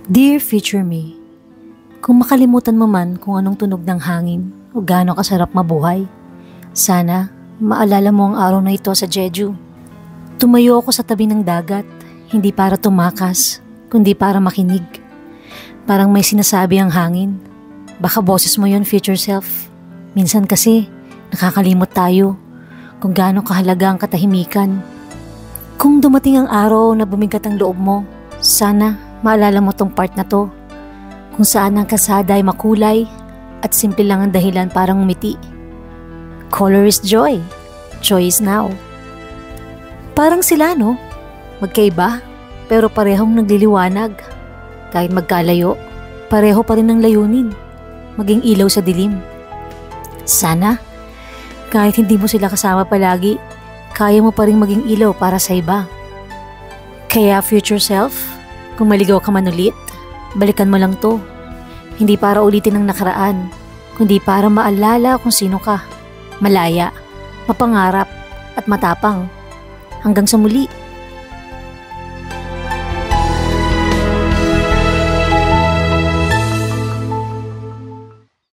Dear future me, kung makalimutan mo man kung anong tunog ng hangin o gaano kasarap mabuhay, sana maalala mo ang araw na ito sa Jeju. Tumayo ako sa tabi ng dagat, hindi para tumakas, kundi para makinig. Parang may sinasabi ang hangin. Baka boses mo yon, future self. Minsan kasi, nakakalimot tayo kung gaano kahalaga ang katahimikan. Kung dumating ang araw na bumigat ang loob mo, sana maalala mo tong part na to, kung saan ang kasada ay makulay at simple lang ang dahilan para ngumiti. Color is joy. Joy is now. Parang sila, no? Magkaiba, pero parehong nagliliwanag. Kahit magkalayo, pareho pa rin ang layunin. Maging ilaw sa dilim. Sana, kahit hindi mo sila kasama palagi, kaya mo pa rin maging ilaw para sa iba. Kaya future self, kung maligaw ka man ulit, balikan mo lang to. Hindi para ulitin ang nakaraan, kundi para maalala kung sino ka. Malaya, mapangarap, at matapang. Hanggang sa muli.